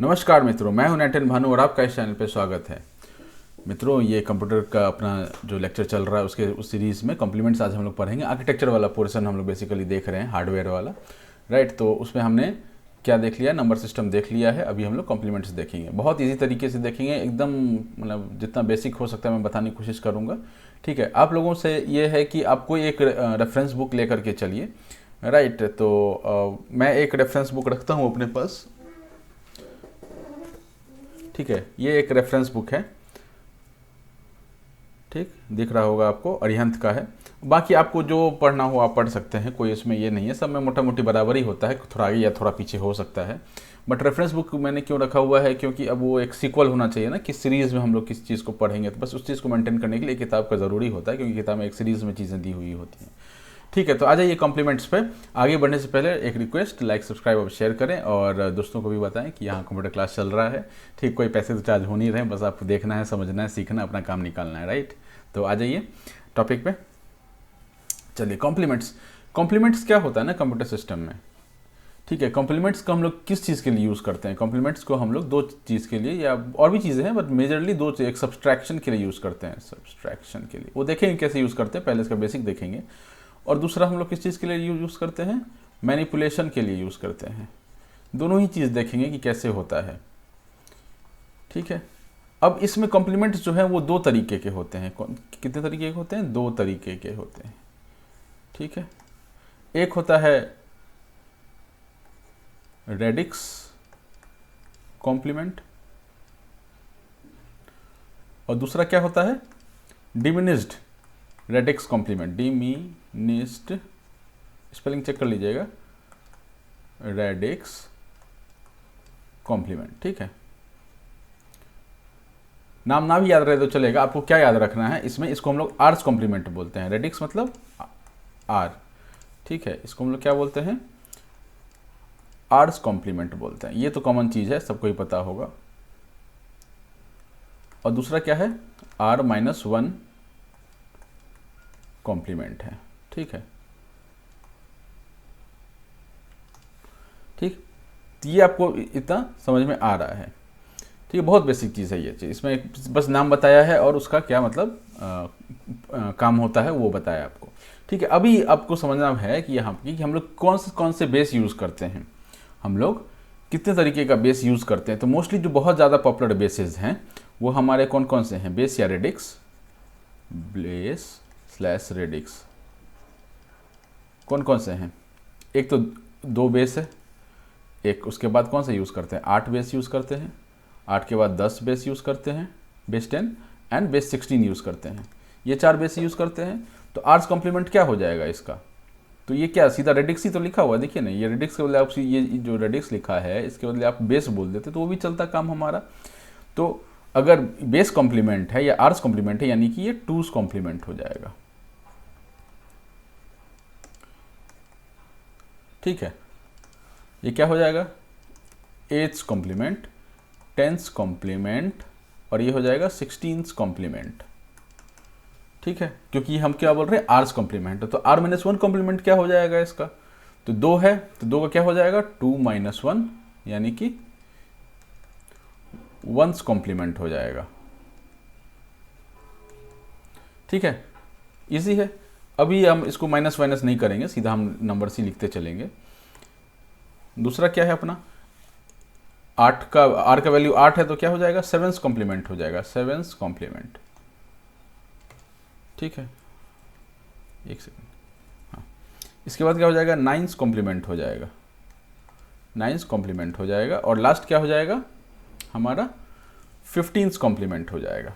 नमस्कार मित्रों, मैं हूं नेटन भानु और आपका इस चैनल पे स्वागत है। मित्रों, ये कंप्यूटर का अपना जो लेक्चर चल रहा है उसके उस सीरीज़ में कॉम्प्लीमेंट्स आज हम लोग पढ़ेंगे। आर्किटेक्चर वाला पोर्शन हम लोग बेसिकली देख रहे हैं, हार्डवेयर वाला, राइट। तो उसमें हमने क्या देख लिया, नंबर सिस्टम देख लिया है। अभी हम लोग कॉम्प्लीमेंट्स देखेंगे, बहुत ईजी तरीके से देखेंगे, एकदम मतलब जितना बेसिक हो सकता है मैं बताने की कोशिश करूँगा। ठीक है, आप लोगों से ये है कि आपको एक रेफरेंस बुक लेकर के चलिए, राइट। तो मैं एक रेफरेंस बुक रखता हूँ अपने पास। ठीक है, ये एक रेफरेंस बुक है, ठीक दिख रहा होगा आपको, अरिहंत का है। बाकी आपको जो पढ़ना हो आप पढ़ सकते हैं, कोई इसमें ये नहीं है, सब में मोटा मोटी बराबर ही होता है, थोड़ा आगे या थोड़ा पीछे हो सकता है। बट रेफरेंस बुक मैंने क्यों रखा हुआ है, क्योंकि अब वो एक सीक्वल होना चाहिए ना, कि सीरीज़ में हम लोग किस चीज़ को पढ़ेंगे, तो बस उस चीज़ को मेंटेन करने के लिए किताब का ज़रूरी होता है, क्योंकि किताब में एक सीरीज़ में चीज़ें दी हुई होती हैं। ठीक है, तो आ जाइए कॉम्प्लीमेंट्स पे। आगे बढ़ने से पहले एक रिक्वेस्ट, लाइक सब्सक्राइब और शेयर करें, और दोस्तों को भी बताएं कि यहाँ कंप्यूटर क्लास चल रहा है। ठीक, कोई पैसे तो चार्ज हो नहीं रहे, बस आपको देखना है, समझना है, सीखना, अपना काम निकालना है, राइट। तो आ जाइए टॉपिक पे। चलिए, कॉम्प्लीमेंट्स। कॉम्प्लीमेंट्स क्या होता है ना कंप्यूटर सिस्टम में, ठीक है। कॉम्प्लीमेंट्स को हम लोग किस चीज़ के लिए यूज़ करते हैं? कॉम्प्लीमेंट्स को हम लोग दो चीज़ के लिए, या और भी चीज़ें हैं बट मेजरली दो चीज़, एक सब्सट्रैक्शन के लिए यूज़ करते हैं, सब्सट्रैक्शन के लिए, वो देखेंगे कैसे यूज़ करते हैं, पहले इसका बेसिक देखेंगे। और दूसरा हम लोग किस चीज़ के लिए यूज़ करते हैं? मैनिपुलेशन के लिए यूज़ करते हैं। दोनों ही चीज़ देखेंगे कि कैसे होता है, ठीक है। अब इसमें कॉम्प्लीमेंट्स जो है वो दो तरीके के होते हैं। कितने तरीके के होते हैं? दो तरीके के होते हैं, ठीक है। एक होता है रेडिक्स कॉम्प्लीमेंट, और दूसरा क्या होता है? Diminished radix complement. Diminished, spelling check कर लीजिएगा, रेडिक्स कॉम्प्लीमेंट, ठीक है। नाम ना भी याद रहे तो चलेगा, आपको क्या याद रखना है इसमें, इसको हम लोग आर्स कॉम्प्लीमेंट बोलते हैं। रेडिक्स मतलब आर, ठीक है, इसको हम लोग क्या बोलते हैं? आर्स कॉम्प्लीमेंट बोलते हैं। ये तो कॉमन चीज़ है, सबको ही पता होगा। और दूसरा क्या है? R-1 कॉम्प्लीमेंट है, ठीक है। ठीक, ये आपको इतना समझ में आ रहा है, ठीक है। बहुत बेसिक चीज़ है ये चीज़, इसमें बस नाम बताया है और उसका क्या मतलब काम होता है वो बताया आपको, ठीक है। अभी आपको समझना है कि यहाँ कि हम लोग कौन से बेस यूज़ करते हैं, हम लोग कितने तरीके का बेस यूज़ करते हैं। तो मोस्टली जो बहुत ज़्यादा पॉपुलर बेसेस हैं वो हमारे कौन कौन से हैं? बेस या रेडिक्स, बेस स्लैश रेडिक्स, कौन कौन से हैं? एक तो दो बेस है, एक उसके बाद कौन सा यूज़ करते हैं? 8 बेस यूज़ करते हैं, 8 के बाद 10 बेस यूज़ करते हैं, बेस 10 एंड बेस 16 यूज़ करते हैं। ये 4 बेस यूज़ करते हैं। तो आर्स कॉम्प्लीमेंट क्या हो जाएगा इसका? तो ये क्या सीधा रेडिक्स ही तो लिखा हुआ है, देखिए ना, ये रेडिक्स के बदले आप ये जो रेडिक्स लिखा है इसके बदले आप बेस बोल देते तो वो भी चलता काम हमारा। तो अगर बेस कॉम्प्लीमेंट है या आर्स कॉम्प्लीमेंट है, यानी कि ये टूस कॉम्प्लीमेंट हो जाएगा, ठीक है। ये क्या हो जाएगा? एट्स कॉम्प्लीमेंट, टेंस कॉम्प्लीमेंट, और ये हो जाएगा 16th कॉम्प्लीमेंट, ठीक है। क्योंकि हम क्या बोल रहे हैं? R's complement. तो R-1 कॉम्प्लीमेंट क्या हो जाएगा इसका? तो 2 है, तो 2 का क्या हो जाएगा? 2-1, यानी कि 1's कॉम्प्लीमेंट हो जाएगा, ठीक है। इजी है। अभी हम इसको माइनस वाइनस नहीं करेंगे, सीधा हम नंबर से लिखते चलेंगे। दूसरा क्या है अपना? 8 का, आर का वैल्यू 8 है तो क्या हो जाएगा? 7's कॉम्प्लीमेंट हो जाएगा, 7's कॉम्प्लीमेंट, ठीक है। एक सेकेंड, हाँ। इसके बाद क्या हो जाएगा? 9's कॉम्प्लीमेंट हो जाएगा, 9's कॉम्प्लीमेंट हो जाएगा। और लास्ट क्या हो जाएगा हमारा? 15th कॉम्प्लीमेंट हो जाएगा।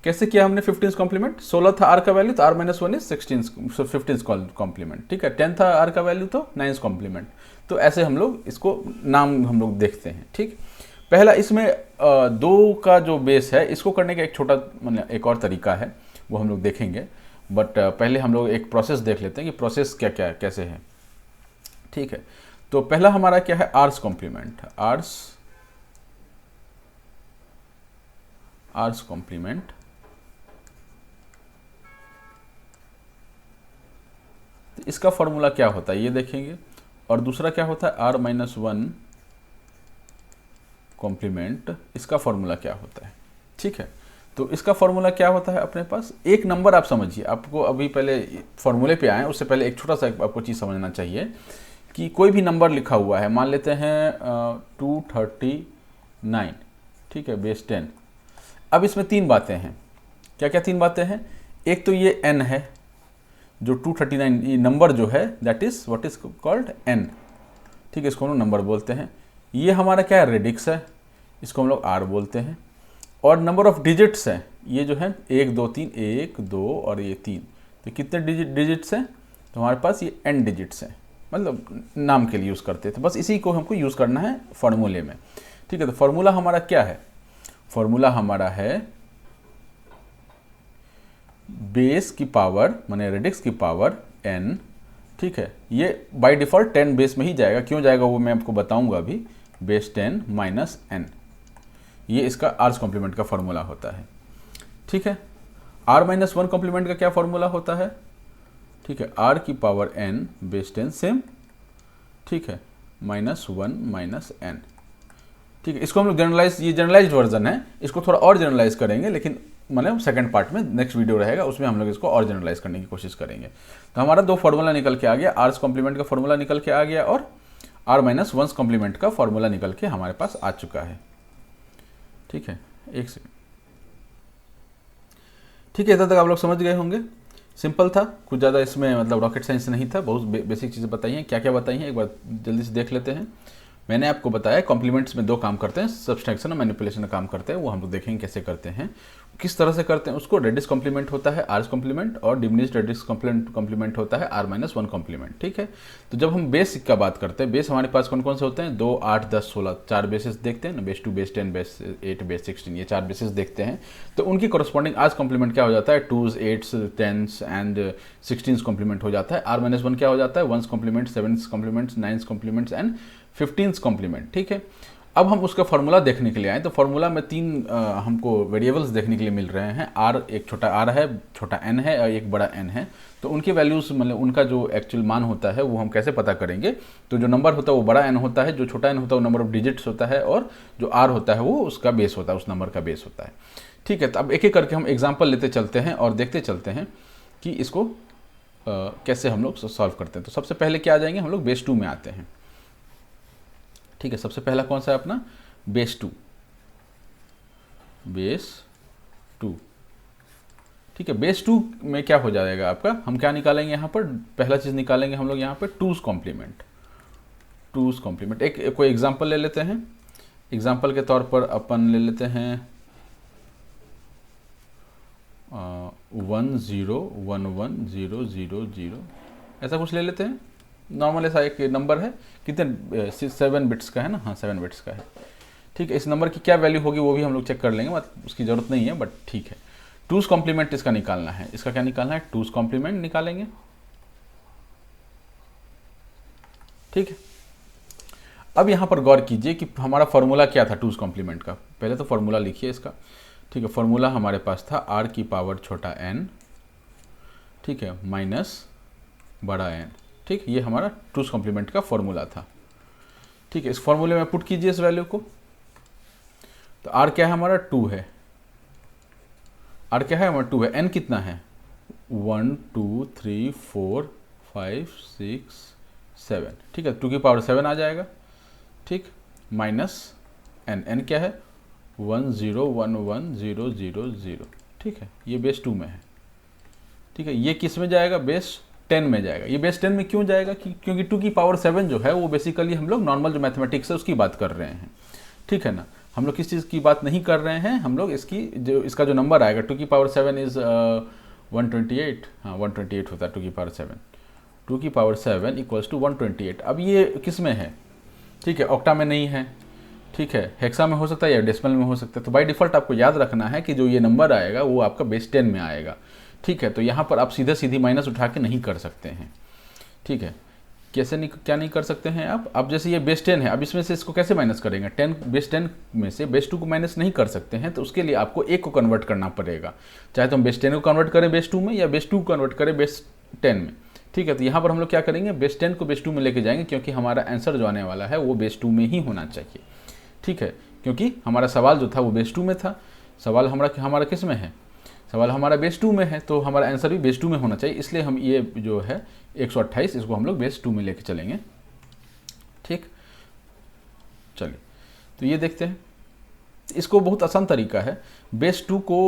कैसे किया हमने 15th कॉम्प्लीमेंट? 16 था आर का वैल्यू तो R-1 इज 15th कॉम्प्लीमेंट, ठीक है। 10 था आर का वैल्यू तो 9th कॉम्प्लीमेंट। तो ऐसे हम लोग इसको नाम हम लोग देखते हैं, ठीक। पहला इसमें 2 का जो बेस है इसको करने का एक छोटा मतलब एक और तरीका है, वो हम लोग देखेंगे। बट पहले हम लोग एक प्रोसेस देख लेते हैं कि प्रोसेस क्या क्या कैसे है, ठीक है। तो पहला हमारा क्या है? R's complement, R's complement. इसका फॉर्मूला क्या होता है ये देखेंगे, और दूसरा क्या होता है आर माइनस वन कॉम्प्लीमेंट, इसका फॉर्मूला क्या होता है। ठीक है, तो इसका फॉर्मूला क्या होता है अपने पास, एक नंबर आप समझिए, आपको अभी पहले फॉर्मूले पे आए उससे पहले एक छोटा सा आपको चीज़ समझना चाहिए कि कोई भी नंबर लिखा हुआ है, मान लेते हैं 239, ठीक है, बेस 10। अब इसमें तीन बातें हैं, क्या क्या तीन बातें हैं, एक तो ये n है जो 239 ये नंबर जो है that is what is called n, ठीक है, इसको हम लोग नंबर बोलते हैं। ये हमारा क्या है, रेडिक्स है, इसको हम लोग r बोलते हैं। और नंबर ऑफ डिजिट्स हैं, ये जो है 1 2 3, 1 2 और ये 3, तो कितने डिजिट्स हैं, तो हमारे पास ये n डिजिट्स हैं, मतलब नाम के लिए यूज़ करते थे, बस इसी को हमको यूज़ करना है फॉर्मूले में। ठीक है, तो फॉर्मूला हमारा क्या है, फॉर्मूला हमारा है बेस की पावर माने रेडिक्स की पावर n। ठीक है, ये बाय डिफ़ॉल्ट 10 बेस में ही जाएगा, क्यों जाएगा वो मैं आपको बताऊंगा अभी, बेस 10 माइनस n, ये इसका आर्स कॉम्प्लीमेंट का फॉर्मूला होता है। ठीक है, r माइनस 1 कॉम्प्लीमेंट का क्या फॉर्मूला होता है, ठीक है, r की पावर n बेस 10 सेम, ठीक है, माइनस 1 माइनस n। ठीक है, इसको हम लोग जनरलाइज, ये जनरलाइज्ड वर्जन है, इसको थोड़ा और जनरलाइज करेंगे, लेकिन मतलब सेकंड पार्ट में नेक्स्ट वीडियो रहेगा उसमें हम लोग इसको और जनरलाइज करने की कोशिश करेंगे। तो हमारा दो फार्मूला निकल के आ गया, आर्स कॉम्प्लीमेंट का फॉर्मूला निकल के आ गया और r माइनस 1 कॉम्प्लीमेंट का फॉर्मूला निकल के हमारे पास आ चुका है। ठीक है, एक सेकंड, ठीक है, इतना तक आप लोग समझ गए होंगे, सिंपल था, कुछ ज़्यादा इसमें मतलब रॉकेट साइंस नहीं था, बहुत बेसिक चीज़ें बताई हैं। क्या क्या बताई हैं एक बार जल्दी से देख लेते हैं। मैंने आपको बताया कॉम्प्लीमेंट्स में दो काम करते हैं, सब्सट्रैक्शन और मैनिपुलेशन का काम करते हैं, वो हम लोग देखेंगे कैसे करते हैं, किस तरह से करते हैं उसको। रेडिक्स कॉम्प्लीमेंट होता है आर्स कॉम्प्लीमेंट और डिमिनिश्ड रेडिक्स कॉम्प्लीमेंट होता है r माइनस 1 कॉम्प्लीमेंट। ठीक है, तो जब हम बेस का बात करते हैं, बेस हमारे पास कौन कौन से होते हैं, 2 8 10 16, 4 बेसिस देखते हैं ना, बेस 2 बेस 10 बेस 8 बेस 16, ये 4 बेसिस देखते हैं। तो उनकी कॉरस्पॉन्डिंग आर्स कॉम्प्लीमेंट क्या हो जाता है, 2s 8s 10s and 16s complement हो जाता है। r माइनस 1 क्या हो जाता है, 1s complement 7s complements 9s complements and 15s complement. ठीक है, अब हम उसका फॉर्मूला देखने के लिए आए, तो फॉर्मूला में तीन हमको वेरिएबल्स देखने के लिए मिल रहे हैं, r, एक छोटा r है, छोटा n है और एक बड़ा n है। तो उनके वैल्यूज़ मतलब उनका जो एक्चुअल मान होता है वो हम कैसे पता करेंगे, तो जो नंबर होता है वो बड़ा n होता है, जो छोटा n होता है वो नंबर ऑफ डिजिट्स होता है, और जो r होता है वो उसका बेस होता है, उस नंबर का बेस होता है। ठीक है, तो अब एक एक करके हम एग्जाम्पल लेते चलते हैं और देखते चलते हैं कि इसको कैसे हम लोग सॉल्व करते हैं। तो सबसे पहले क्या आ जाएंगे, हम लोग बेस 2 में आते हैं। ठीक है, सबसे पहला कौन सा है अपना, बेस 2, बेस 2। ठीक है, बेस 2 में क्या हो जाएगा आपका, हम क्या निकालेंगे यहाँ पर, पहला चीज़ निकालेंगे हम लोग यहाँ पर 2s कॉम्प्लीमेंट, 2s कॉम्प्लीमेंट। एक कोई एग्जांपल ले लेते हैं, एग्जांपल के तौर पर अपन ले लेते हैं 1 0 1 1 0 0 0, ऐसा कुछ ले लेते हैं। नॉर्मल ऐसा एक नंबर है, कितने 7 बिट्स का है ना, हाँ 7 बिट्स का है। ठीक है, इस नंबर की क्या वैल्यू होगी वो भी हम लोग चेक कर लेंगे, मतलब उसकी ज़रूरत नहीं है, बट ठीक है। 2s कॉम्प्लीमेंट इसका निकालना है, इसका क्या निकालना है, 2s कॉम्प्लीमेंट निकालेंगे। ठीक है, अब यहाँ पर गौर कीजिए कि हमारा फॉर्मूला क्या था 2s कॉम्प्लीमेंट का, पहले तो फॉर्मूला लिखिए इसका। ठीक है, फॉर्मूला हमारे पास था r की पावर छोटा n, ठीक है, माइनस बड़ा n। ठीक, ये हमारा 2s कॉम्प्लीमेंट का फॉर्मूला था। ठीक है, इस फॉर्मूले में पुट कीजिए इस वैल्यू को, तो r क्या है हमारा 2 है, r क्या है हमारा 2 है, n कितना है 1 2 3 4 5 6 7। ठीक है, 2 की पावर 7 आ जाएगा। ठीक, माइनस n क्या है 1 0 1 1 0 0 0। ठीक है, ये बेस 2 में है। ठीक है, ये किस में जाएगा, बेस 10 में जाएगा। ये बेस 10 में क्यों जाएगा, क्योंकि 2 की पावर 7 जो है वो बेसिकली हम लोग नॉर्मल जो मैथमेटिक्स है उसकी बात कर रहे हैं। ठीक है ना, हम लोग किस चीज़ की बात नहीं कर रहे हैं, हम लोग इसका जो नंबर आएगा 2 की पावर 7 इज़ 128, हाँ 128 होता है 2 की पावर 7, 2 की पावर 7 इक्वल्स टू 128। अब ये किस में है, ठीक है, ऑक्टा में नहीं है, ठीक है, हेक्सा में हो सकता है या डेसिमल में हो सकता है। तो बाय डिफ़ॉल्ट आपको याद रखना है कि जो ये नंबर आएगा वो आपका बेस 10 में आएगा। ठीक है, तो यहाँ पर आप सीधी माइनस उठा के नहीं कर सकते हैं। ठीक है, कैसे नहीं, क्या नहीं कर सकते हैं आप, अब जैसे ये बेस 10 है, अब इसमें से इसको कैसे माइनस करेंगे, बेस 10 में से बेस 2 को माइनस नहीं कर सकते हैं, तो उसके लिए आपको एक को कन्वर्ट करना पड़ेगा, चाहे तो हम बेस 10 को कन्वर्ट करें बेस 2 में या बेस 2 को कन्वर्ट करें बेस 10 में। ठीक है, तो यहाँ पर हम लोग क्या करेंगे, बेस 10 को बेस 2 में लेके जाएंगे, क्योंकि हमारा आंसर जो आने वाला है वो बेस 2 में ही होना चाहिए। ठीक है, क्योंकि हमारा सवाल जो था वो बेस 2 में था, सवाल हमारा किस में है, सवाल हमारा बेस 2 में है, तो हमारा आंसर भी बेस 2 में होना चाहिए, इसलिए हम ये जो है 128 इसको हम लोग बेस 2 में लेके चलेंगे। ठीक, चलिए तो ये देखते हैं, इसको बहुत आसान तरीका है, बेस 2 को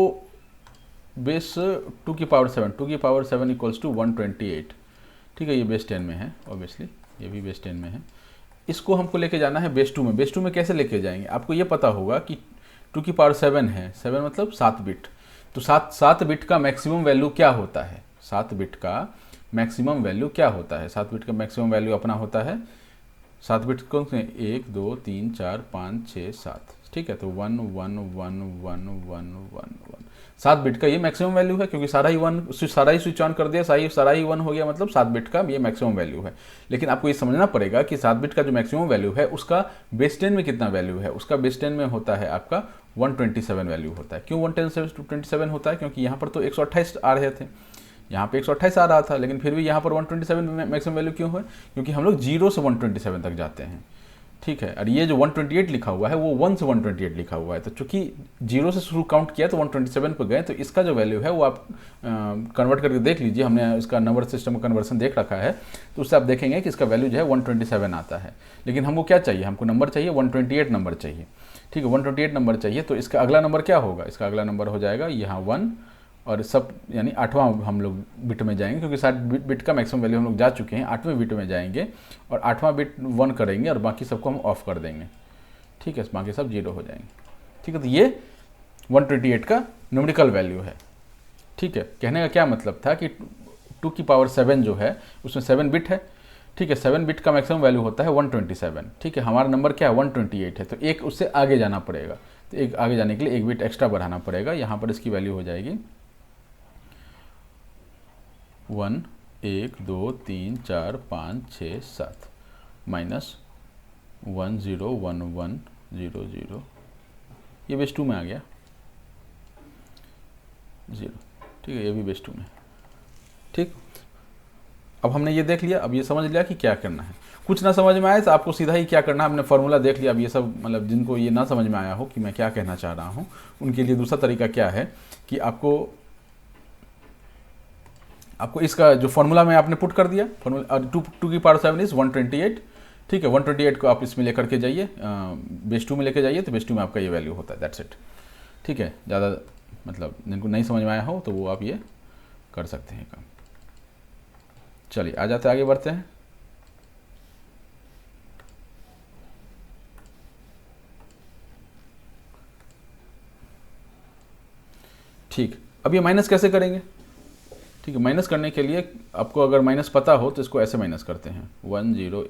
बेस 2 की पावर 7, 2 की पावर 7 इक्वल्स टू 128। ठीक है, ये बेस 10 में है, ऑब्वियसली ये भी बेस 10 में है। इसको हमको लेके जाना है बेस 2 में। बेस 2 में कैसे लेके जाएंगे, आपको ये पता होगा कि 2 की पावर 7 है, 7 मतलब 7 बिट, तो 7 बिट का मैक्सिमम वैल्यू क्या होता है, 7 बिट का मैक्सिमम वैल्यू क्या होता है, 7 बिट का मैक्सिमम वैल्यू अपना होता है, 7 बिट कौन से, 1 2 3 4 5 6 7। ठीक है, तो 1 1 1 1 1 1 1 7 बिट का ये मैक्सिमम वैल्यू है, क्योंकि सारा ही स्विच ऑन कर दिया, सारा ही 1 हो गया, मतलब 7 बिट का ये मैक्सिमम वैल्यू है। लेकिन आपको ये समझना पड़ेगा कि 7 बिट का जो मैक्सिमम वैल्यू है उसका बेस 10 में कितना वैल्यू है, उसका बेस 10 में होता है आपका 127 वैल्यू होता है। क्यों 127 होता है, क्योंकि यहाँ पर तो 128 आ रहे थे, यहाँ पे 128 आ रहा था, लेकिन फिर भी यहाँ पर 127 मैक्सिमम वैल्यू क्यों है, क्योंकि हम लोग 0 से 127 तक जाते हैं। ठीक है, और ये जो 128 लिखा हुआ है वो 1 से 128 लिखा हुआ है, तो चूंकि 0 से शुरू काउंट किया तो 127 पर गए, तो इसका जो वैल्यू है वो आप कन्वर्ट करके देख लीजिए, हमने इसका नंबर सिस्टम का कन्वर्सन देख रखा है, तो उससे आप देखेंगे कि इसका वैल्यू जो है 127 आता है। लेकिन हमको क्या चाहिए, हमको नंबर चाहिए 128 नंबर चाहिए। ठीक है, 128 नंबर चाहिए, तो इसका अगला नंबर क्या होगा, इसका अगला नंबर हो जाएगा यहाँ 1 और सब, यानी 8वां हम लोग बिट में जाएंगे, क्योंकि 7 बिट का मैक्सिमम वैल्यू हम लोग जा चुके हैं, 8वें बिट में जाएंगे और 8वां बिट 1 करेंगे और बाकी सबको हम ऑफ कर देंगे। ठीक है, बाकी सब 0 हो जाएंगे। ठीक है, तो ये 128 का न्यूमेरिकल वैल्यू है। ठीक है, कहने का क्या मतलब था कि 2 की पावर 7 जो है उसमें 7 बिट है। ठीक है, 7 बिट का मैक्सिमम वैल्यू होता है 127। ठीक है, हमारा नंबर क्या है, 128 है, तो एक उससे आगे जाना पड़ेगा, तो एक आगे जाने के लिए एक बिट एक्स्ट्रा बढ़ाना पड़ेगा। यहाँ पर इसकी वैल्यू हो जाएगी 1 1 2 3 4 5 6 7 माइनस 1 0 1 1 0 0, ये बेस 2 में आ गया 0। ठीक है, ये भी बेस 2 में। ठीक, अब हमने ये देख लिया, अब ये समझ लिया कि क्या करना है। कुछ ना समझ में आए तो आपको सीधा ही क्या करना है, हमने फॉर्मूला देख लिया। अब ये सब मतलब जिनको ये ना समझ में आया हो कि मैं क्या कहना चाह रहा हूँ, उनके लिए दूसरा तरीका क्या है कि आपको इसका जो फॉर्मूला में आपने पुट कर दिया, फॉर्मूला 2 की पावर 7 इज 128। ठीक है, 128 को आप इसमें लेकर के जाइए, बेस 2 में लेके जाइए, तो बेस 2 में आपका ये वैल्यू होता है, दैट्स इट। ठीक है, ज़्यादा मतलब जिनको नहीं समझ में आया हो तो वो आप ये कर सकते हैं काम। चलिए आ जाते हैं, आगे बढ़ते हैं। ठीक, अब ये माइनस कैसे करेंगे। ठीक है, माइनस करने के लिए आपको अगर माइनस पता हो तो इसको ऐसे माइनस करते हैं, 1 0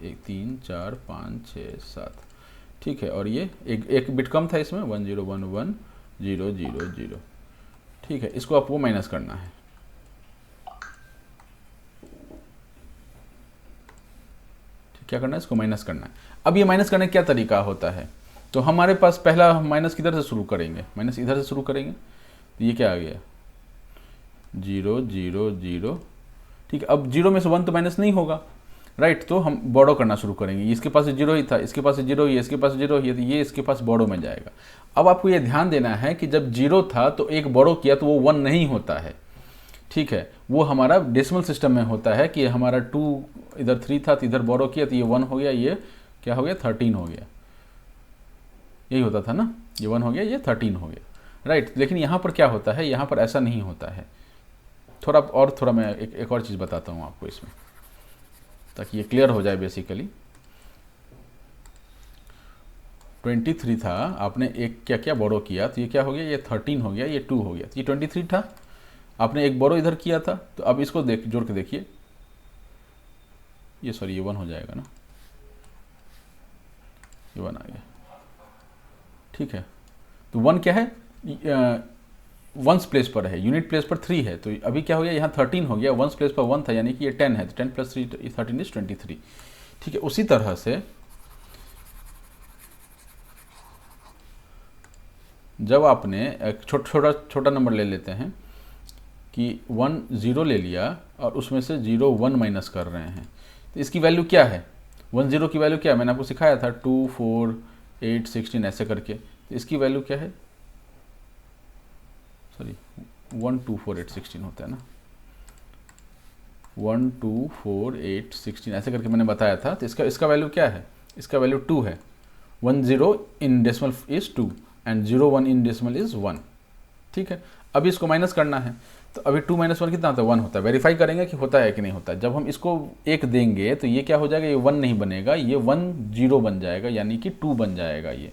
1 3 4 5 6 7। ठीक है, और ये एक बिट कम था इसमें, 1 0 1 1 0 0 0। ठीक है, इसको आपको माइनस करना है। क्या करना है, इसको माइनस करना है। अब ये माइनस करने का क्या तरीका होता है, तो हमारे पास पहला हम माइनस किधर से शुरू करेंगे, माइनस इधर से शुरू करेंगे, तो ये क्या आ गया 0 0 0। ठीक है, अब 0 में से 1 तो माइनस नहीं होगा, राइट, तो हम बॉरो करना शुरू करेंगे। इसके पास 0 ही था, इसके पास 0 ही है, इसके पास 0 ही है, तो ये इसके पास बॉरो में जाएगा। अब आपको ये ध्यान देना है कि जब 0 था तो एक बॉरो किया तो वो 1 नहीं होता है। ठीक है, वो हमारा डेसिमल सिस्टम में होता है कि हमारा 2 इधर 3 था तो इधर बॉरो किया तो ये 1 हो गया, ये क्या हो गया 13 हो गया, यही होता था ना, ये 1 हो गया, ये 13 हो गया, राइट। लेकिन यहाँ पर क्या होता है, यहाँ पर ऐसा नहीं होता है। थोड़ा मैं एक और चीज़ बताता हूँ आपको इसमें, ताकि ये क्लियर हो जाए। बेसिकली 23 था, आपने एक क्या क्या बोरो किया तो ये क्या हो गया, ये 13 हो गया, ये 2 हो गया, ये 23 था, आपने एक बोरो इधर किया था, तो अब इसको जोड़ के देखिए, ये सॉरी ये 1 हो जाएगा ना, ये 1 आ गया। ठीक है, तो 1 क्या है, वंस प्लेस पर है, यूनिट प्लेस पर 3 है, तो अभी क्या हो गया, यहाँ 13 हो गया, वंस प्लेस पर 1 था, यानी कि ये 10 है, तो 10 + 3 13 इज 23। ठीक है, उसी तरह से जब आपने एक छोटा नंबर ले लेते हैं, कि 1 0 ले लिया और उसमें से 0 1 माइनस कर रहे हैं, तो इसकी वैल्यू क्या है, 1 0 की वैल्यू क्या है, मैंने आपको सिखाया था 2 4 8 16 ऐसे करके, तो इसकी वैल्यू क्या है, सॉरी 1 2 4 8 16 होता है ना, 1 2 4 8 16 ऐसे करके मैंने बताया था। तो इसका वैल्यू क्या है, इसका वैल्यू 2 है। 1 0 in decimal is 2 and 0 1 in decimal is 1। ठीक है, अभी इसको माइनस करना है, तो अभी 2 - 1 कितना होता है, 1 होता है। वेरीफाई करेंगे कि होता है कि नहीं होता है। जब हम इसको 1 देंगे तो ये क्या हो जाएगा, ये 1 नहीं बनेगा, ये 1 0 बन जाएगा, यानी कि 2 बन जाएगा ये।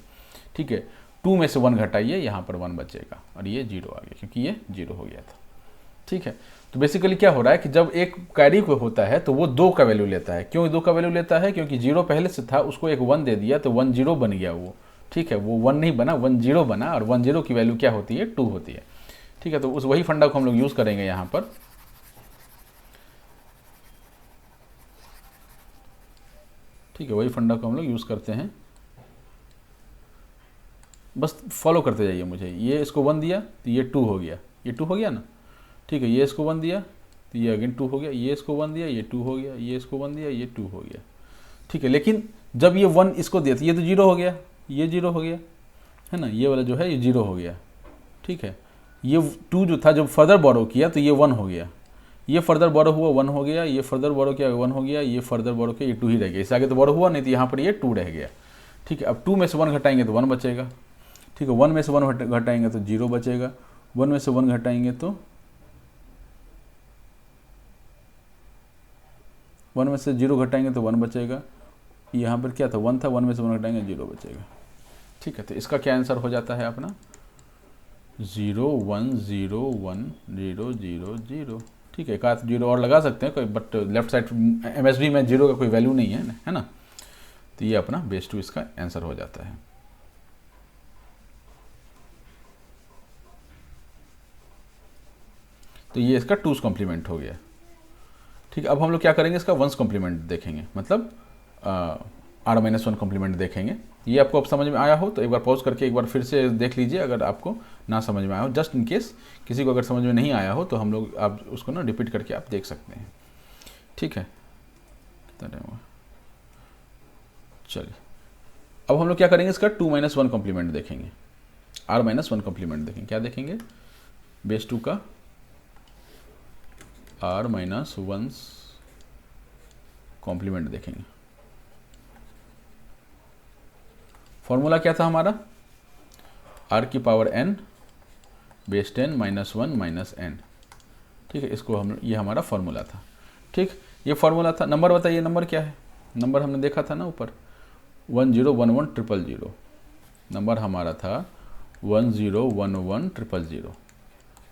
ठीक है, 2 में से 1 घटाइए, यहाँ पर 1 बचेगा और ये 0 आ गया क्योंकि ये 0 हो गया था। ठीक है, तो बेसिकली क्या हो रहा है कि जब एक कैरी को होता है तो वो 2 का वैल्यू लेता है। क्यों 2 का वैल्यू लेता है, क्योंकि 0 पहले से था, उसको एक 1 दे दिया तो 1 0 बन गया वो। ठीक है, वो 1 नहीं बना, 1 0 बना, और 1 0 की वैल्यू क्या होती है, 2 होती है। ठीक है, तो उस वही फंडा को हम लोग यूज करेंगे यहाँ पर। ठीक है, वही फंडा को हम लोग यूज करते हैं, बस फॉलो करते जाइए मुझे। ये इसको 1 दिया तो ये 2 हो गया, ये 2 हो गया ना। ठीक है, ये इसको 1 दिया तो ये अगेन 2 हो गया, ये इसको 1 दिया, ये 2 हो गया, ये इसको 1 दिया, ये 2 हो गया। ठीक है, लेकिन जब ये 1 इसको दिया तो ये तो 0 हो गया, ये 0 हो गया, है ना, ये वाला जो है ये 0 हो गया। ठीक है, ये 2 जो था जब फर्दर बोरो किया तो ये 1 हो गया, ये फर्दर बोरो हुआ 1 हो गया, ये फर्दर बोरो किया 1 हो गया, ये फर्दर बोरो किया ये 2 ही रह गया, इससे आगे तो बोरो हुआ नहीं, तो यहाँ पर ये 2 रह गया। ठीक है, अब 2 में से 1 घटाएंगे तो 1 बचेगा। ठीक है, 1 में से 1 घटाएंगे तो 0 बचेगा, 1 में से 1 घटाएंगे तो 1 में से 0 घटाएंगे तो 1 बचेगा। यहाँ पर क्या था, 1 था, 1 में से 1 घटाएंगे 0 बचेगा। ठीक है, तो इसका क्या आंसर हो जाता है अपना 0 1 0 1 0 0 0। ठीक है, एक आध 0 और लगा सकते हैं कोई, बट लेफ्ट साइड MSB में 0 का कोई वैल्यू नहीं है ना। तो ये अपना बेस 2 इसका आंसर हो जाता है। तो ये इसका 2's कॉम्प्लीमेंट हो गया। ठीक है, अब हम लोग क्या करेंगे, इसका 1's कॉम्प्लीमेंट देखेंगे, मतलब R-1 कॉम्प्लीमेंट देखेंगे। ये आपको अब समझ में आया हो तो एक बार पॉज करके एक बार फिर से देख लीजिए, अगर आपको ना समझ में आया हो, जस्ट इन केस किसी को अगर समझ में नहीं आया हो तो हम लोग आप उसको ना रिपीट करके आप देख सकते हैं। ठीक है, चलिए अब हम लोग क्या करेंगे, इसका 2 - 1 कॉम्प्लीमेंट देखेंगे, R-1 कॉम्प्लीमेंट देखेंगे। क्या देखेंगे, बेस 2 का R-1 कॉम्प्लीमेंट देखेंगे। फॉर्मूला क्या था हमारा, R⁴n बेस 10 -1 - n। ठीक है, इसको हम ये हमारा फॉर्मूला था। ठीक, ये फॉर्मूला था। नंबर बताइए, नंबर क्या है, नंबर हमने देखा था ना ऊपर 1 0 1 1 0 0 नंबर हमारा था 1 0 1 1 0 0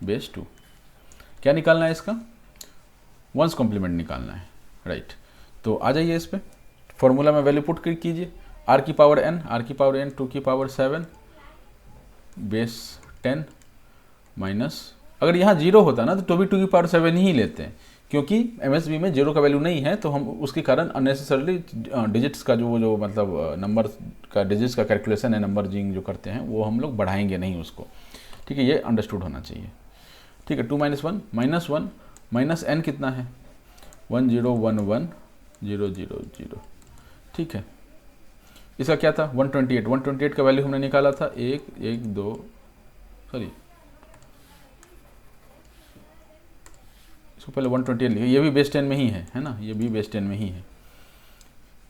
बेस 2। क्या निकालना है, इसका 1's कॉम्प्लीमेंट निकालना है, राइट। तो आ जाइए इस पे, फॉर्मूला में वैल्यू पुट कीजिए, R⁴n 2⁴7 बेस 10 माइनस, अगर यहाँ 0 होता ना तो भी 2⁴7 ही लेते हैं, क्योंकि MSB में 0 का वैल्यू नहीं है, तो हम उसके कारण अननेसेसरली डिजिट्स का जो मतलब नंबर का डिजिट्स का कैलकुलेशन है, नंबर जिंग जो करते हैं वो हम लोग बढ़ाएंगे नहीं उसको। ठीक है, ये अंडरस्टूड होना चाहिए। ठीक है, 2 - 1 माइनस n कितना है, 1 0 1 1 0 0 0। ठीक है, इसका क्या था 128 का वैल्यू हमने निकाला था 1 1 2, सॉरी इसको पहले 128 लिखिए, ये भी बेस 10 में ही है ना, ये भी बेस 10 में ही है,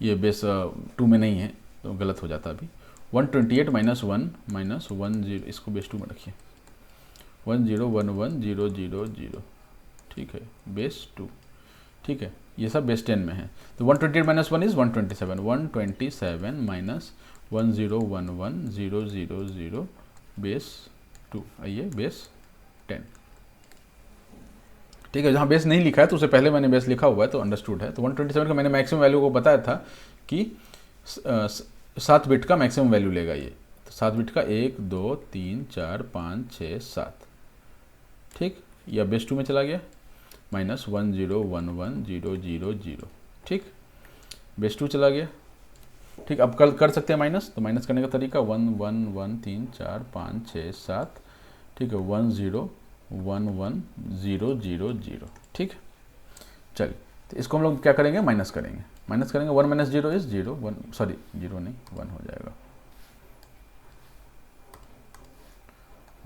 ये बेस 2 में नहीं है तो गलत हो जाता अभी। 128 - 1 -1 0, इसको बेस 2 में रखिए, 1 0 1 1 0 0 0। ठीक है, बेस 2। ठीक है, ये सब बेस 10 में है, तो 128 - 1 इज 127 -1 0 1 1 0 0 0 बेस 2, आइए बेस 10। ठीक है, जहाँ बेस नहीं लिखा है तो उससे पहले मैंने बेस लिखा हुआ है तो अंडरस्टूड है। तो 127 का मैंने मैक्सिमम वैल्यू को बताया था कि 7 बिट का मैक्सिमम वैल्यू लेगा ये, तो 7 बिट का 1 2 3 4 5 6 7। ठीक, यह बेस 2 में चला गया, -1 0 1 1 0 0 0। ठीक, बेस 2 चला गया। ठीक, अब कल कर सकते हैं माइनस, तो माइनस करने का तरीका 1 1 1 3 4 5 6 7। ठीक है, 1 0 1 1 0 0 0। ठीक है, चलिए तो इसको हम लोग क्या करेंगे, माइनस करेंगे। 1 माइनस 0 इज 0, 1 सॉरी 0 नहीं 1 हो जाएगा।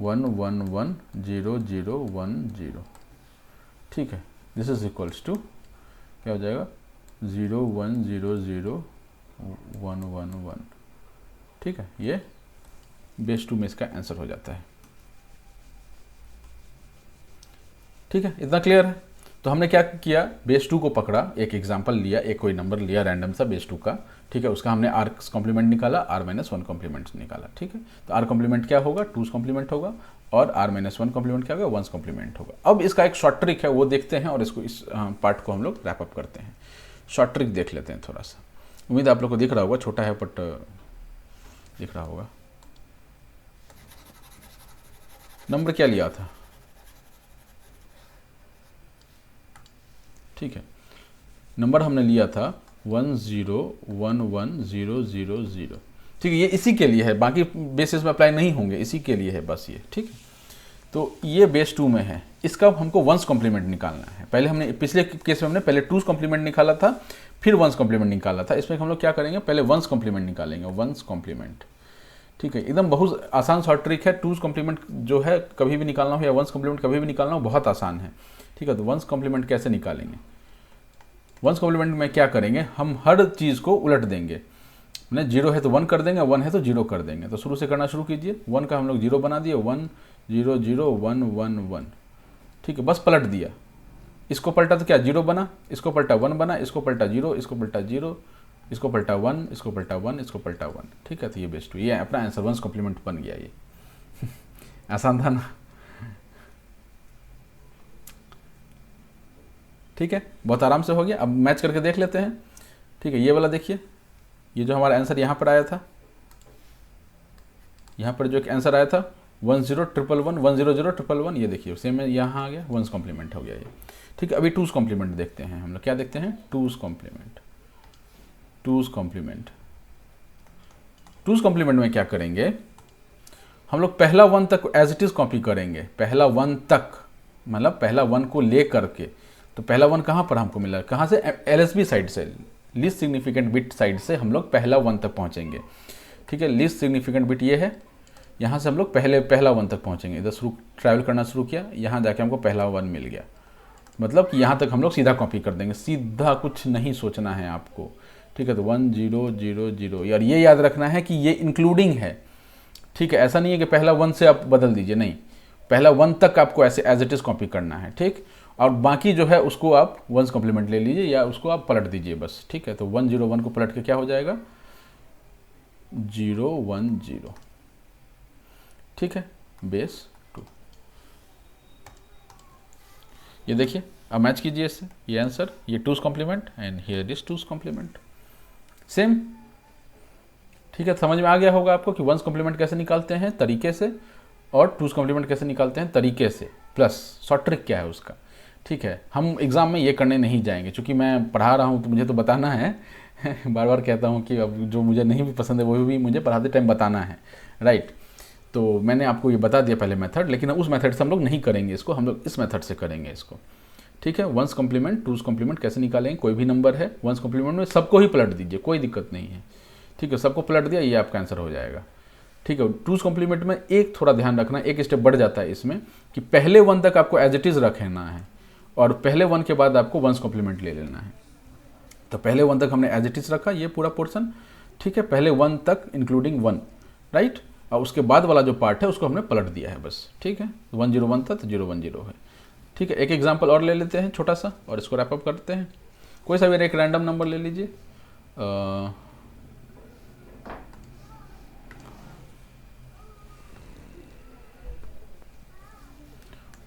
1 1 1 0 0 1 0। ठीक है, दिस इज इक्वल्स टू क्या हो जाएगा 0 1 0 0 1 1 1। ठीक है, ये बेस 2 में इसका आंसर हो जाता है। ठीक है, इतना क्लियर है। तो हमने क्या किया, बेस 2 को पकड़ा, एक एग्जांपल लिया, एक कोई नंबर लिया रैंडम सा बेस 2 का। ठीक है, उसका हमने आर कॉम्प्लीमेंट निकाला, आर माइनस 1 कॉम्प्लीमेंट निकाला। ठीक है, तो आर कॉम्प्लीमेंट क्या होगा, 2's कॉम्प्लीमेंट होगा, और आर माइनस 1 कॉम्प्लीमेंट क्या होगा, 1's कॉम्प्लीमेंट होगा। अब इसका एक शॉर्ट ट्रिक है, वो देखते हैं, और इसको इस पार्ट को हम लोग रैप अप करते हैं। शॉर्ट ट्रिक देख लेते हैं थोड़ा सा। उम्मीद आप लोग को दिख रहा होगा, छोटा है बट दिख रहा होगा। नंबर क्या लिया था, ठीक है, नंबर हमने लिया था 1 0 1 1 0 0 0। ठीक है, ये इसी के लिए है, बाकी बेसिस में अप्लाई नहीं होंगे, इसी के लिए है बस ये। ठीक है, तो ये बेस 2 में है, इसका हमको 1's कॉम्प्लीमेंट निकालना है। पहले हमने पिछले केस में हमने पहले 2's कॉम्प्लीमेंट निकाला था, फिर 1's कॉम्प्लीमेंट निकाला था। इसमें हम लोग क्या करेंगे, पहले 1's कॉम्प्लीमेंट निकालेंगे, 1's कॉम्प्लीमेंट। ठीक है, एकदम बहुत आसान शॉर्ट ट्रिक है। 2's कॉम्प्लीमेंट जो है कभी भी निकालना हो, या 1's कॉम्प्लीमेंट कभी भी निकालना हो, बहुत आसान है। ठीक है, तो 1's कॉम्प्लीमेंट कैसे निकालेंगे, 1's कॉम्प्लीमेंट में क्या करेंगे, हम हर चीज़ को उलट देंगे। मैंने 0 है तो 1 कर देंगे, 1 है तो 0 कर देंगे। तो शुरू से करना शुरू कीजिए। 1 का हम लोग 0 बना दिए, 1 0 0 1 1 1। ठीक है, बस पलट दिया। इसको पलटा तो क्या 0 बना, इसको पलटा 1 बना, इसको पलटा 0, इसको पलटा 0, इसको पलटा 1, इसको पलटा 1, इसको पलटा 1। ठीक है, तो ये बेस 2, ये अपना आंसर 1's कॉम्प्लीमेंट बन गया। ये आसान था ना। ठीक है, बहुत आराम से हो गया। अब मैच करके देख लेते हैं। ठीक है, ये वाला देखिए, ये जो हमारा आंसर यहाँ पर आया था, यहाँ पर जो एक आंसर आया था 1 0 1 1 1 0 0 1 1, ये देखिए सेम है, यहाँ आ गया 1's कॉम्प्लीमेंट हो गया ये। ठीक है, अभी 2's कॉम्प्लीमेंट देखते हैं हम लोग। क्या देखते हैं, 2's complement. 2's complement, 2's complement में क्या करेंगे, हम लोग पहला 1 तक एज इट इज कॉपी करेंगे। पहला 1 तक मतलब पहला 1 को ले करके, तो पहला 1 कहाँ पर हमको मिला, कहाँ से, LSB साइड से, लीस्ट सिग्निफिकेंट बिट साइड से हम लोग पहला 1 तक पहुँचेंगे। ठीक है, लीस्ट सिग्निफिकेंट बिट ये है, यहाँ से हम लोग पहला 1 तक पहुँचेंगे। इधर शुरू ट्रैवल करना शुरू किया, यहाँ जाके हमको पहला 1 मिल गया, मतलब कि यहाँ तक हम लोग सीधा कॉपी कर देंगे, सीधा कुछ नहीं सोचना है आपको। ठीक है, तो 1 0 0 0, यार ये याद रखना है कि ये इंक्लूडिंग है। ठीक है, ऐसा नहीं है कि पहला 1 से आप बदल दीजिए, नहीं, पहला 1 तक आपको ऐसे एज इट इज कॉपी करना है। ठीक, और बाकी जो है उसको आप 1's कॉम्प्लीमेंट ले लीजिए, या उसको आप पलट दीजिए बस। ठीक है, तो 1 0 1 को पलट के क्या हो जाएगा 0 1 0। ठीक है, बेस 2। ये देखिए, अब मैच कीजिए इससे, ये आंसर, ये 2's complement and here is 2's complement, same. ठीक है, समझ में आ गया होगा आपको कि 1's कॉम्प्लीमेंट कैसे निकालते हैं तरीके से, और 2's कॉम्प्लीमेंट कैसे निकालते हैं तरीके से, प्लस शॉर्ट ट्रिक क्या है उसका। ठीक है, हम एग्ज़ाम में ये करने नहीं जाएंगे, क्योंकि मैं पढ़ा रहा हूँ तो मुझे तो बताना है। बार बार कहता हूँ कि अब जो मुझे नहीं भी पसंद है वो भी मुझे पढ़ाते टाइम बताना है, राइट। तो मैंने आपको ये बता दिया पहले मेथड, लेकिन उस मेथड से हम लोग नहीं करेंगे इसको, हम लोग इस मेथड से करेंगे इसको। ठीक है, 1's कॉम्प्लीमेंट 2's कॉम्प्लीमेंट कैसे निकालेंगे, कोई भी नंबर है 1's कॉम्प्लीमेंट में सबको ही पलट दीजिए, कोई दिक्कत नहीं है। ठीक है, सबको पलट दिया, ये आपका आंसर हो जाएगा। ठीक है, 2's कॉम्प्लीमेंट में एक थोड़ा ध्यान रखना, एक स्टेप बढ़ जाता है इसमें, कि पहले 1 तक आपको एज इट इज़ रखना है, और पहले 1 के बाद आपको 1's कॉम्प्लीमेंट ले लेना है। तो पहले 1 तक हमने एज इट इज़ रखा, ये पूरा पोर्सन। ठीक है, पहले 1 तक इंक्लूडिंग 1, राइट, और उसके बाद वाला जो पार्ट है उसको हमने पलट दिया है बस। ठीक है, 1 0 1 था तो 0 1 0 है। ठीक है, एक एग्जाम्पल और ले लेते हैं छोटा सा, और इसको रैप अप करते हैं। कोई सा भी एक रैंडम नंबर ले लीजिए,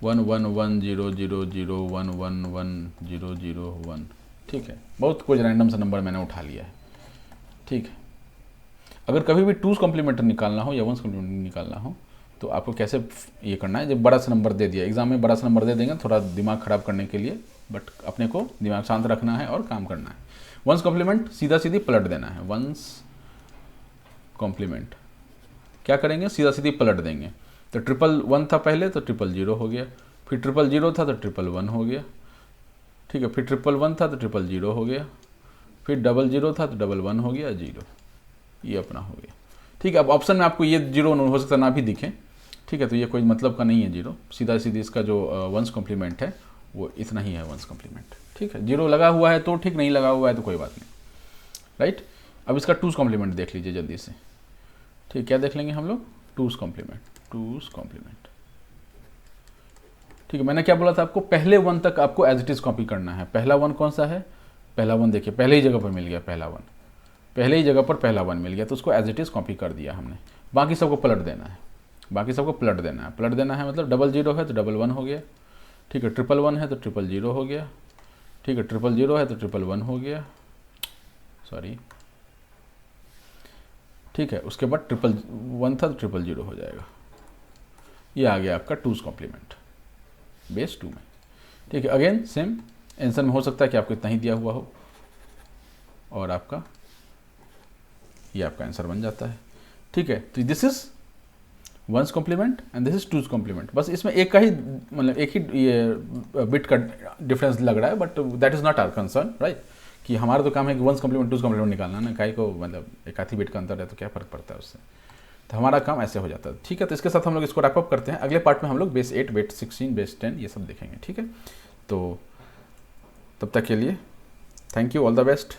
1 1 1 0 0 0 1 1 1 0 0 1। ठीक है, बहुत कुछ रैंडम सा नंबर मैंने उठा लिया है। ठीक है, अगर कभी भी 2's कॉम्प्लीमेंट निकालना हो या 1's कॉम्प्लीमेंट निकालना हो, तो आपको कैसे ये करना है, जब बड़ा सा नंबर दे दिया, एग्जाम में बड़ा सा नंबर दे देंगे थोड़ा दिमाग ख़राब करने के लिए, बट अपने को दिमाग शांत रखना है और काम करना है। 1's कॉम्प्लीमेंट सीधा सीधी पलट देना है। 1's कॉम्प्लीमेंट क्या करेंगे, सीधा सीधी पलट देंगे। तो 1 1 था पहले, तो 0 0 हो गया, फिर 000 था तो 111 हो गया, ठीक है। फिर 111 था तो 000 हो गया, फिर 00 था तो 11 हो गया, 0, ये अपना हो गया, ठीक है। अब ऑप्शन में आपको ये 0 हो सकता ना भी दिखे, ठीक है, तो ये कोई मतलब का नहीं है 0, सीधा सीधी इसका जो वंस कॉम्प्लीमेंट है वो इतना ही है वंस कॉम्प्लीमेंट, ठीक है। 0 लगा हुआ है तो ठीक, नहीं लगा हुआ है तो कोई बात नहीं, राइट। अब इसका 2's कॉम्प्लीमेंट देख लीजिए जल्दी से, ठीक, क्या देख लेंगे हम लोग, 2's कॉम्प्लीमेंट, ठीक है। मैंने क्या बोला था आपको, पहले 1 तक आपको एज इट इज कॉपी करना है। पहला 1 कौन सा है, पहला 1 देखिए पहले ही जगह पर मिल गया, पहला 1 पहले ही जगह पर पहला 1 मिल गया, तो उसको एज इट इज कॉपी कर दिया हमने। बाकी सबको पलट देना है, बाकी सबको पलट देना है, पलट देना है मतलब 00 है तो 11 हो गया, ठीक है। 111 है तो 000 हो गया, ठीक है। 000 है तो 111 हो गया, सॉरी, ठीक है। उसके बाद 111 था तो 000 हो जाएगा, ये आ गया आपका 2's कॉम्प्लीमेंट बेस 2 में, ठीक है। अगेन सेम आंसर में हो सकता है कि आपको इतना ही दिया हुआ हो और आपका ये आपका आंसर बन जाता है, ठीक है। तो this is 1's complement and this is 2's complement. बस इसमें एक का ही मतलब एक ही ये बिट का डिफरेंस लग रहा है, but that is not our concern, right, कि हमारा तो काम है कि 1's कॉम्प्लीमेंट 2's कॉम्प्लीमेंट निकालना ना, काई को मतलब एक आधी बिट का अंतर है तो क्या फर्क पड़ता है उससे, तो हमारा काम ऐसे हो जाता है, ठीक है। तो इसके साथ हम लोग इसको रैप अप करते हैं। अगले पार्ट में हम लोग बेस 8, बेस 16, बेस 10 ये सब देखेंगे, ठीक है। तो तब तक के लिए thank you, all the best.